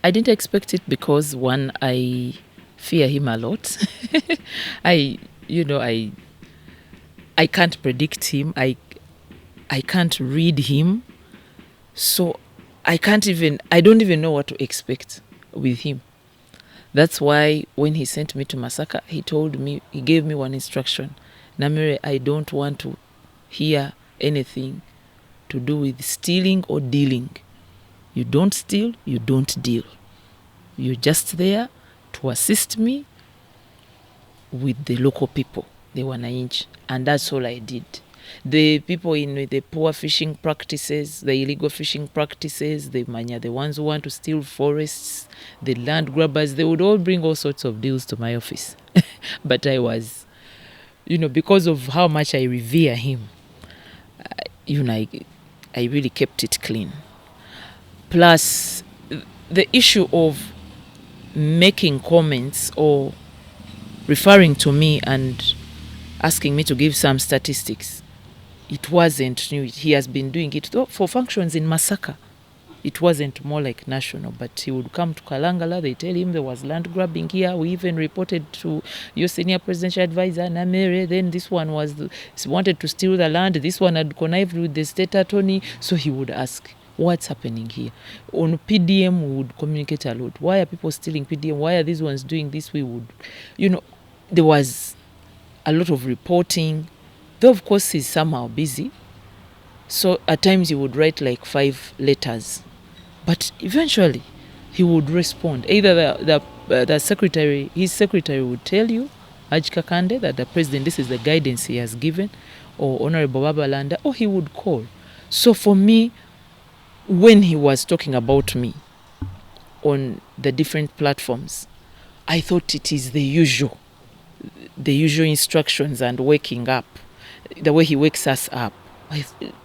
I didn't expect it because one, I fear him a lot. I, you know, I can't predict him. I can't read him. So I don't even know what to expect with him. That's why when he sent me to Masaka, he gave me one instruction. Namere, I don't want to hear anything to do with stealing or dealing. You don't steal, you don't deal. You're just there to assist me with the local people, the wananchi. And that's all I did. The people in the poor fishing practices, the illegal fishing practices, the ones who want to steal forests, the land grabbers, they would all bring all sorts of deals to my office. But I was, because of how much I revere him, I really kept it clean. Plus, the issue of making comments or referring to me and asking me to give some statistics, it wasn't new. He has been doing it for functions in Masaka. It wasn't more like national, but he would come to Kalangala, they tell him there was land grabbing here. We even reported to your senior presidential advisor, Namere. Then this one wanted to steal the land. This one had connived with the state attorney. So he would ask, what's happening here? On PDM, we would communicate a lot. Why are people stealing PDM? Why are these ones doing this? We would, there was a lot of reporting. Though, of course, he's somehow busy. So at times he would write like 5 letters. But eventually he would respond. Either the secretary, his secretary would tell you, Ajka Kande, that the president, this is the guidance he has given, or Honorable Babalanda, or he would call. So for me, when he was talking about me on the different platforms, I thought it is the usual instructions and waking up, the way he wakes us up,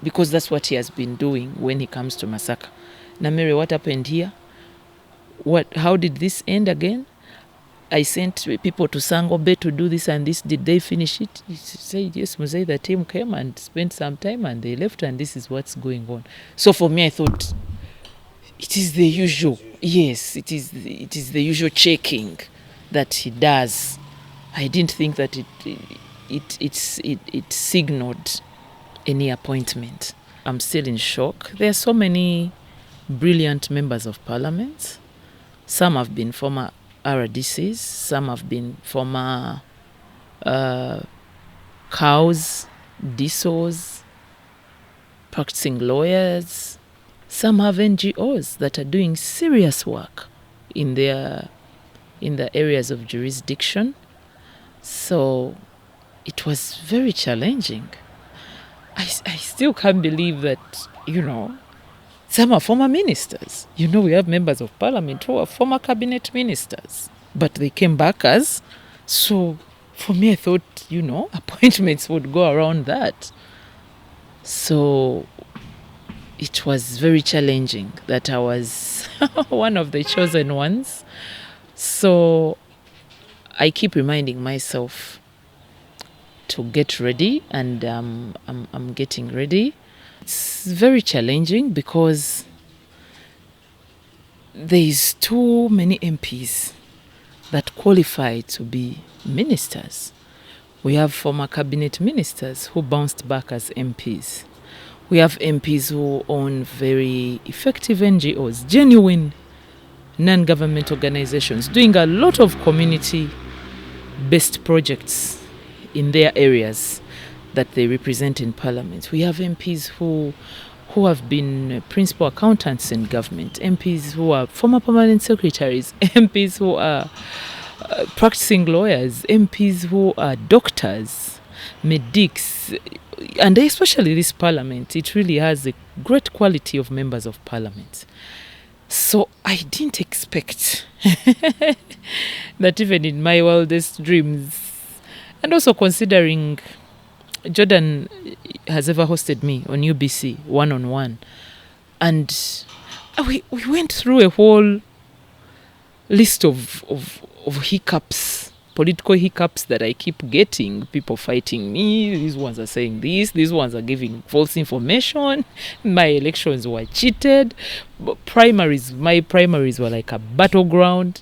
because that's what he has been doing when he comes to Masaka. Namere, what happened here? How did this end again? I sent people to Sangobe to do this and this. Did they finish it? He said, yes, Muzei, the team came and spent some time and they left, and this is what's going on. So for me, I thought it is the usual. Yes, it is the usual checking that he does. I didn't think that it signaled any appointment. I'm still in shock. There are so many brilliant members of parliament. Some have been former RDCs, some have been former cows, DSOs, practicing lawyers. Some have NGOs that are doing serious work in the areas of jurisdiction. So it was very challenging. I still can't believe that, some are former ministers. We have members of parliament who are former cabinet ministers, but they came back as. So for me, I thought, appointments would go around that. So it was very challenging that I was one of the chosen ones. So I keep reminding myself to get ready, and I'm getting ready. It's very challenging because there's too many MPs that qualify to be ministers. We have former cabinet ministers who bounced back as MPs. We have MPs who own very effective NGOs, genuine non-government organizations, doing a lot of community-based projects in their areas that they represent in parliament. We have MPs who have been principal accountants in government, MPs who are former permanent secretaries, MPs who are practicing lawyers, MPs who are doctors, medics, and especially this parliament. It really has a great quality of members of parliament. So I didn't expect that even in my wildest dreams, and also considering Jordan has ever hosted me on UBC one-on-one. And we went through a whole list of hiccups political hiccups that I keep getting. People fighting me. These ones are saying this. These ones are giving false information. My elections were cheated. My primaries were like a battleground.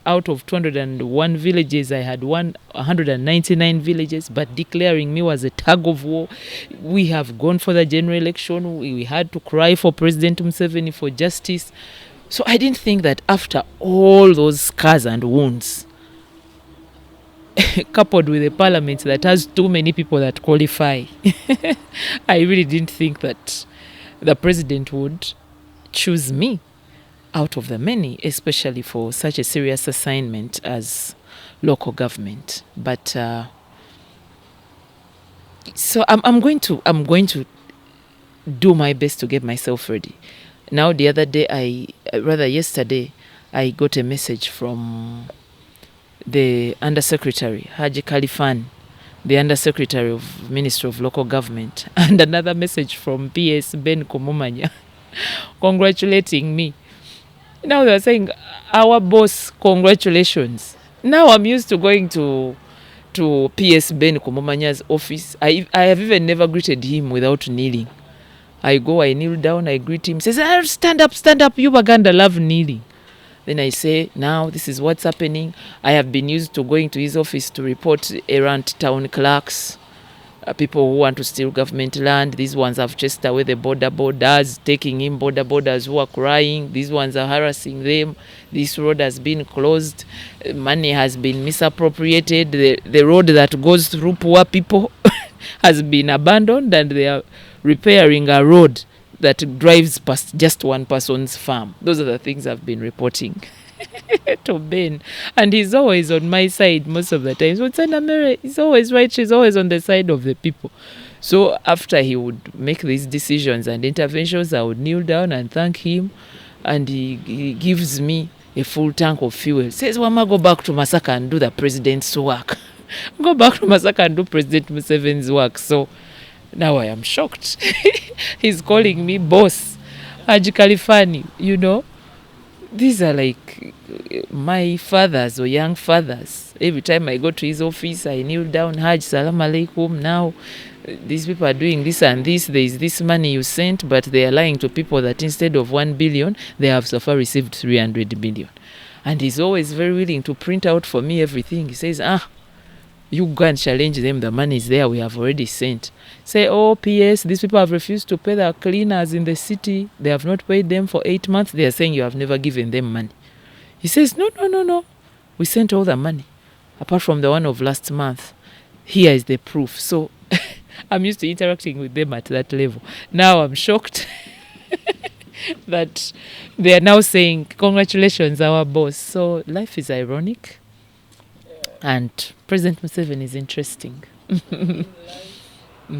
Out of 201 villages, I had 199 villages, but declaring me was a tug of war. We have gone for the general election. We had to cry for President Museveni for justice. So I didn't think that after all those scars and wounds, coupled with a parliament that has too many people that qualify, I really didn't think that the president would choose me out of the many, especially for such a serious assignment as local government. But so I'm going to do my best to get myself ready. Now, the other day, yesterday, I got a message from the Undersecretary, Haji Khalifan, the Undersecretary of Ministry of Local Government, and another message from PS Ben Komomanya congratulating me. Now they're saying, our boss, congratulations. Now I'm used to going to PS Ben Komomanya's office. I have even never greeted him without kneeling. I go, I kneel down, I greet him. Says, stand up, you Baganda love kneeling. Then I say, now this is what's happening. I have been used to going to his office to report errant town clerks, people who want to steal government land. These ones have chased away the borders, taking in borders who are crying. These ones are harassing them. This road has been closed. Money has been misappropriated. The road that goes through poor people has been abandoned, and they are repairing a road that drives past just one person's farm. Those are the things I've been reporting to Ben. And he's always on my side most of the time. So Namere is always right. She's always on the side of the people. So after he would make these decisions and interventions, I would kneel down and thank him. And he gives me a full tank of fuel. Says, Wama, go back to Masaka and do the president's work. Go back to Masaka and do President Museveni's work. So now I am shocked. He's calling me boss. Haji Khalifani, these are like my fathers or young fathers. Every time I go to his office, I kneel down, Haj, salam alaikum. Now, these people are doing this and this. There is this money you sent, but they are lying to people that instead of 1 billion, they have so far received 300 million. And he's always very willing to print out for me everything. He says, you go and challenge them. The money is there. We have already sent. Say, PS, these people have refused to pay their cleaners in the city. They have not paid them for 8 months. They are saying you have never given them money. He says, no. We sent all the money, apart from the one of last month. Here is the proof. So I'm used to interacting with them at that level. Now I'm shocked that they are now saying, congratulations, our boss. So life is ironic. And President Museveni is interesting.